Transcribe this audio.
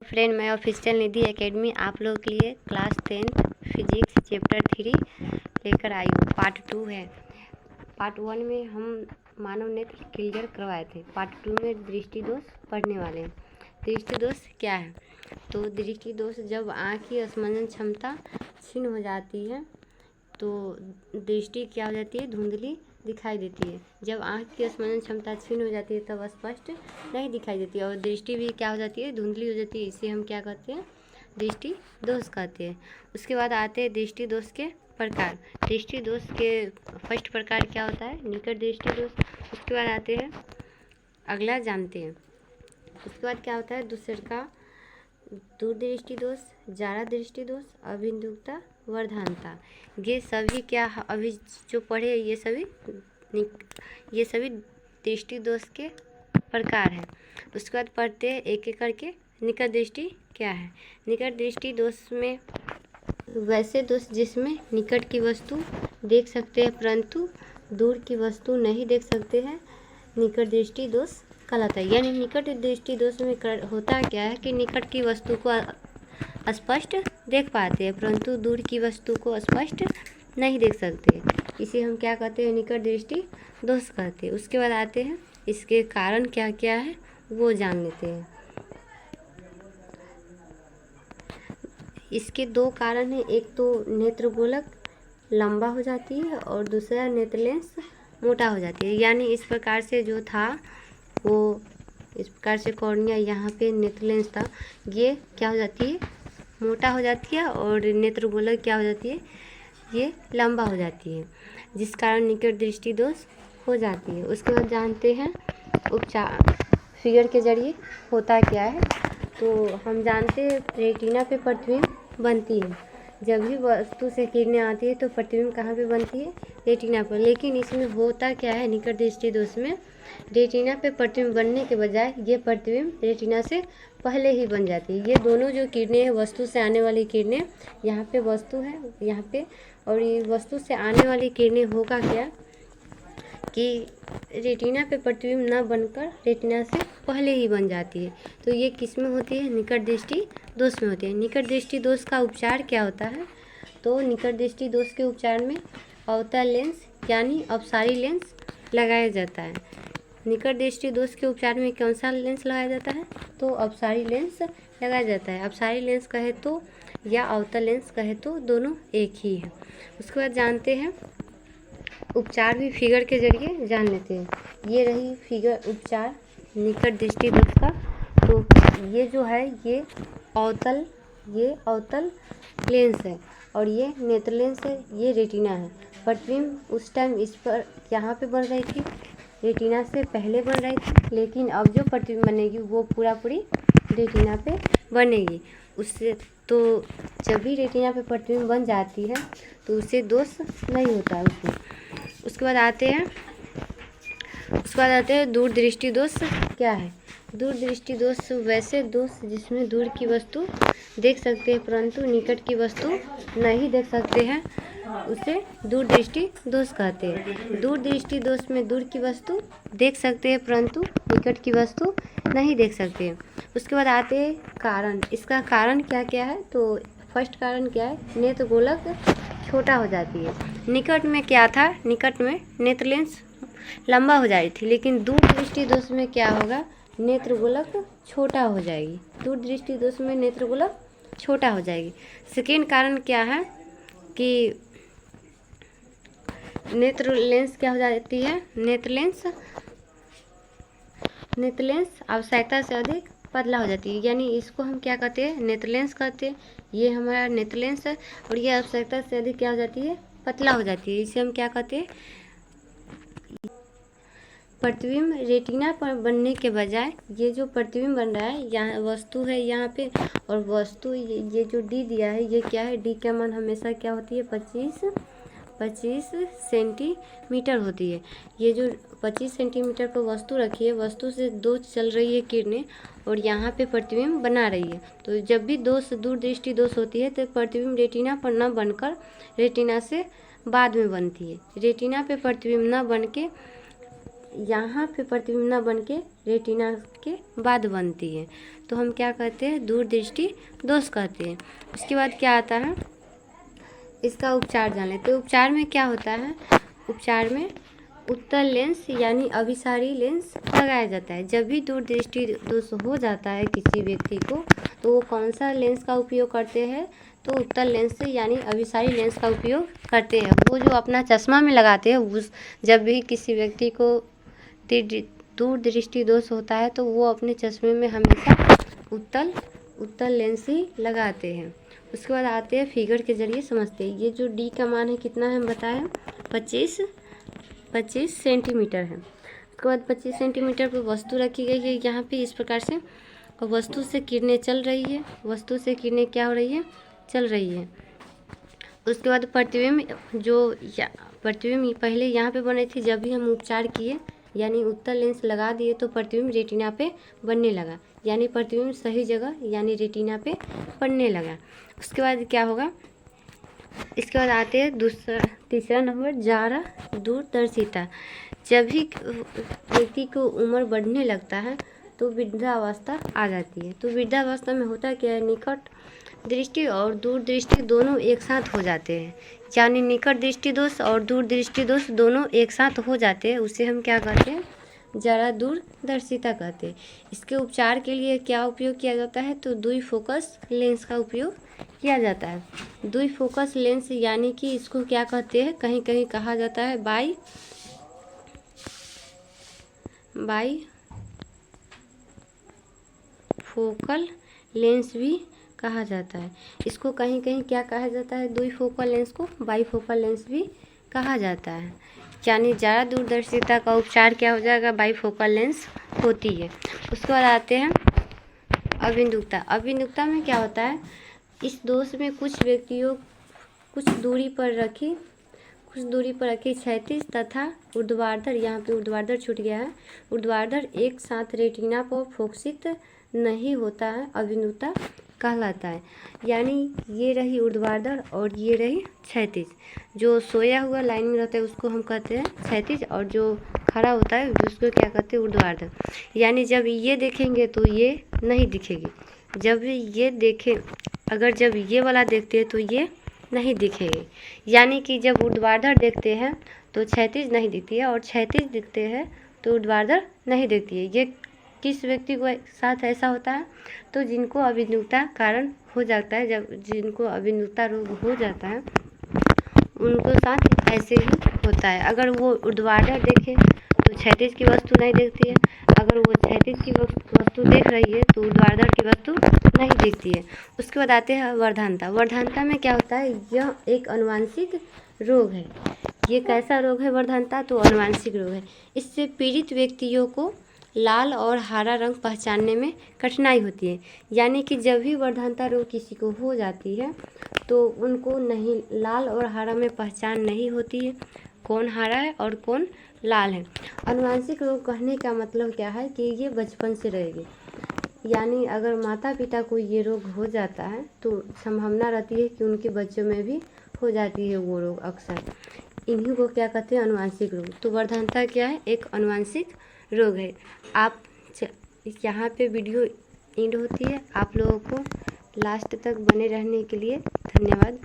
Friend, मैं official निधि academy आप लोगों के लिए क्लास 10 फिजिक्स चैप्टर 3 लेकर आई हूँ। पार्ट 2 है। पार्ट 1 में हम मानव नेत्र क्लियर करवाए थे। पार्ट 2 में दृष्टि दोष पढ़ने वाले हैं। दृष्टि दोष क्या है? तो दृष्टि दोष जब आँख की स्मरण क्षमता क्षीण हो जाती है तो दृष्टि क्या हो जाती है? धुंधली दिखाई देती है। जब आँख की स्मरण क्षमता क्षीण हो जाती है तब स्पष्ट नहीं दिखाई देती और दृष्टि भी क्या हो जाती है? धुंधली हो जाती है। इसे हम क्या कहते हैं? दृष्टि दोष कहते हैं। उसके बाद आते हैं दृष्टि दोष के प्रकार। दृष्टि दोष के फर्स्ट प्रकार क्या होता है? निकट दृष्टि दोष। उसके बाद आते हैं अगला जानते हैं। उसके बाद क्या होता है? दूसरे का दूरदृष्टि दोष, जारा दृष्टि दोष, अभिमुखता, वर्धानता। ये सभी क्या अभी जो पढ़े ये सभी दृष्टि दोष के प्रकार हैं। उसके बाद पढ़ते हैं एक एक करके। निकट दृष्टि क्या है? निकट दृष्टि दोष में वैसे दोष जिसमें निकट की वस्तु देख सकते हैं परंतु दूर की वस्तु नहीं देख सकते हैं, निकट दृष्टि दोष कहलाता है। यानी निकट दृष्टि दोष में होता क्या है कि निकट की वस्तु को स्पष्ट देख पाते हैं परंतु दूर की वस्तु को स्पष्ट नहीं देख सकते। इसे हम क्या कहते हैं? निकट दृष्टि दोष कहते हैं। उसके बाद आते हैं इसके कारण क्या क्या है वो जान लेते हैं। इसके दो कारण हैं। एक तो नेत्र गोलक लंबा हो जाती है और दूसरा नेत्र लेंस मोटा हो जाती है। यानी इस प्रकार से जो था वो इस प्रकार से कॉर्निया यहाँ पे नेत्र लेंस था, ये क्या हो जाती है? मोटा हो जाती है और नेत्र गोलक क्या हो जाती है? ये लंबा हो जाती है, जिस कारण निकट दृष्टि दोष हो जाती है। उसके बाद जानते हैं उपचार फिगर के जरिए होता क्या है। तो हम जानते हैं रेटिना पे प्रतिबिंब बनती है। जब भी वस्तु से किरणें आती है तो प्रतिबिंब कहाँ पे बनती है? रेटिना पर। लेकिन इसमें होता क्या है? निकट दृष्टि दोष में रेटिना पे प्रतिबिंब बनने के बजाय ये प्रतिबिंब रेटिना से पहले ही बन जाती है। ये दोनों जो किरणें हैं, वस्तु से आने वाली किरणें, यहाँ पे वस्तु है यहाँ पे, और ये वस्तु से आने वाली किरणें होगा क्या कि रेटिना पे प्रतिबिंब न बनकर रेटिना से पहले ही बन जाती है। तो ये किस में होती है? निकट दृष्टि दोष में होती है। निकट दृष्टि दोष का उपचार क्या होता है? तो निकट दृष्टि दोष के उपचार में अवतल लेंस यानी अपसारी लेंस लगाया जाता है। निकट दृष्टि दोष के उपचार में कौन सा लेंस लगाया जाता है? तो अपसारी लेंस लगाया जाता है। अपसारी लेंस कहे तो या अवतल लेंस कहे तो दोनों एक ही है। उसके बाद जानते हैं उपचार भी फिगर के जरिए जान लेते हैं। ये रही फिगर उपचार निकट दृष्टि दोष का। तो ये जो है ये अवतल लेंस है और ये नेत्र लेंस है, ये रेटिना है। प्रतिबिंब उस टाइम इस पर यहाँ पे बन रही थी, रेटिना से पहले बन रही थी, लेकिन अब जो प्रतिबिंब बनेगी वो पूरी रेटिना पे बनेगी। उससे तो जब भी रेटिना पे प्रतिबिंब बन जाती है तो उससे दोष नहीं होता है उसमें। उसके बाद आते हैं दूरदृष्टि दोष क्या है? दूरदृष्टि दोष वैसे दोष जिसमें दूर की वस्तु देख सकते हैं परंतु निकट की वस्तु नहीं देख सकते हैं, उसे दूरदृष्टि दोष कहते हैं। दूरदृष्टि दोष में दूर की वस्तु देख सकते हैं परंतु निकट की वस्तु नहीं देख सकते हैं। उसके बाद आते हैं कारण। इसका कारण क्या क्या है? तो फर्स्ट कारण क्या है? नेत्र गोलक छोटा हो जाती है। निकट में क्या था? निकट में नेत्र लेंस लंबा हो जाती थी, लेकिन दूरदृष्टि दोष में क्या होगा? नेत्र गोलक छोटा हो जाएगी। दूरदृष्टि दोष में नेत्र गोलक छोटा हो जाएगी। सेकेंड कारण क्या है कि नेत्र लेंस क्या हो जाती है? नेत्र लेंस आवश्यकता से अधिक पतला हो जाती है। यानी इसको हम क्या कहते हैं? नेत्र लेंस कहते हैं। ये हमारा नेत्र लेंस है और ये आवश्यकता से अधिक क्या हो जाती है? पतला हो जाती है। इसे हम क्या कहते हैं? प्रतिबिंब रेटिना पर बनने के बजाय ये जो प्रतिबिंब बन रहा है, यहाँ वस्तु है यहाँ पे और वस्तु ये जो डी दिया है ये क्या है? डी का मान हमेशा क्या होती है? 25 सेंटीमीटर होती है। ये जो 25 सेंटीमीटर पर वस्तु रखी है, वस्तु से दो चल रही है किरणें और यहाँ पे प्रतिबिंब बना रही है। तो जब भी दूरदृष्टि दोष होती है तो प्रतिबिंब रेटिना पर न बनकर रेटिना से बाद में बनती है। रेटिना पे प्रतिबिंब न बन के यहाँ पे प्रतिबिंब न बन के रेटिना के बाद बनती है। तो हम क्या कहते हैं, दूरदृष्टि दोष कहते हैं। उसके बाद क्या आता है, इसका उपचार जान लेते हैं। उपचार में क्या होता है, उपचार में उत्तल लेंस यानी अभिसारी लेंस लगाया जाता है। जब भी दूरदृष्टि दोष हो जाता है किसी व्यक्ति को, तो वो कौन सा लेंस का उपयोग करते हैं, तो उत्तल लेंस यानी अभिसारी लेंस का उपयोग करते हैं। वो जो अपना चश्मा में लगाते हैं, उस जब भी किसी व्यक्ति को दूरदृष्टि दोष होता है तो वो अपने चश्मे में हमेशा उत्तल लेंस ही लगाते हैं। उसके बाद आते हैं फिगर के जरिए समझते हैं। ये जो डी का मान है कितना है हम बताएं, 25 सेंटीमीटर है। उसके बाद 25 सेंटीमीटर पर वस्तु रखी गई है यहाँ पे इस प्रकार से, और वस्तु से किरणें चल रही है। वस्तु से किरणें क्या हो रही है, चल रही है। उसके बाद प्रतिबिंब पहले यहाँ पे बने थी, जब भी हम उपचार किए यानी उत्तल लेंस लगा दिए तो प्रतिबिंब रेटिना पे बनने लगा, यानी प्रतिबिंब सही जगह यानी रेटिना पे पड़ने लगा। उसके बाद क्या होगा, इसके बाद आते हैं तीसरा नंबर, जारा दूरदर्शिता। जब भी व्यक्ति को उम्र बढ़ने लगता है तो वृद्धावस्था आ जाती है। तो वृद्धावस्था में होता क्या है, निकट दृष्टि और दूर दृष्टि दोनों एक साथ हो जाते हैं, यानी निकट दृष्टि दोष और दूर दृष्टि दोष दोनों एक साथ हो जाते हैं। उसे हम क्या कहते हैं, जरा दूरदर्शिता कहते हैं। इसके उपचार के लिए क्या उपयोग किया जाता है, तो द्विफोकस लेंस का उपयोग किया जाता है। द्विफोकस लेंस यानी कि इसको क्या कहते हैं, कहीं कहीं कहा जाता है बाई फोकल लेंस भी कहा जाता है। इसको कहीं कहीं क्या कहा जाता है, द्विफोकल लेंस को बाईफोकल लेंस भी कहा जाता है। यानी ज़्यादा दूरदर्शिता का उपचार क्या हो जाएगा, बाईफोकल लेंस होती है। उसके बाद आते हैं अबिंदुकता। अबिंदुकता में क्या होता है, इस दोष में कुछ व्यक्तियों कुछ दूरी पर रखी क्षैतिज तथा ऊर्ध्वाधर, यहाँ पे ऊर्ध्वाधर छूट गया है, ऊर्ध्वाधर एक साथ रेटिना पर फोकसित नहीं होता है, अबिंदुकता कहलाता है। यानी ये रही ऊर्ध्वाधर और ये रही क्षैतिज। जो सोया हुआ लाइन में रहता है उसको हम कहते हैं क्षैतिज, और जो खड़ा होता है उसको क्या कहते हैं, ऊर्ध्वाधर। यानी जब ये देखेंगे तो ये नहीं दिखेगी, जब ये देखें, अगर जब ये वाला देखते हैं तो ये नहीं दिखेगी। यानी कि जब ऊर्ध्वाधर देखते हैं तो क्षैतिज नहीं दिखती है, और क्षैतिज दिखते हैं तो ऊर्ध्वाधर नहीं दिखती है। ये किस व्यक्ति को साथ ऐसा होता है, तो जिनको अबिंदुकता कारण हो जाता है, जब जिनको अबिंदुकता रोग हो जाता है उनको साथ ऐसे ही होता है। अगर वो ऊर्ध्वाधर देखे तो क्षैतिज की वस्तु नहीं दिखती है, अगर वो क्षैतिज की वस्तु देख रही है तो ऊर्ध्वाधर की वस्तु नहीं दिखती है। उसके बाद आते हैं वर्धनता। वर्धनता में क्या होता है, यह एक आनुवंशिक रोग है। ये कैसा रोग है वर्धनता, तो आनुवंशिक रोग है। इससे पीड़ित व्यक्तियों को लाल और हरा रंग पहचानने में कठिनाई होती है। यानी कि जब भी वर्धनता रोग किसी को हो जाती है तो उनको नहीं लाल और हरा में पहचान नहीं होती है, कौन हरा है और कौन लाल है। आनुवंशिक रोग कहने का मतलब क्या है कि ये बचपन से रहेगी। यानी अगर माता पिता को ये रोग हो जाता है तो संभावना रहती है कि उनके बच्चों में भी हो जाती है वो रोग अक्सर। इन्हीं को क्या कहते हैं, आनुवंशिक रोग। तो वर्धनता क्या है, एक आनुवंशिक रोग है। आप यहाँ पे वीडियो एंड होती है। आप लोगों को लास्ट तक बने रहने के लिए धन्यवाद।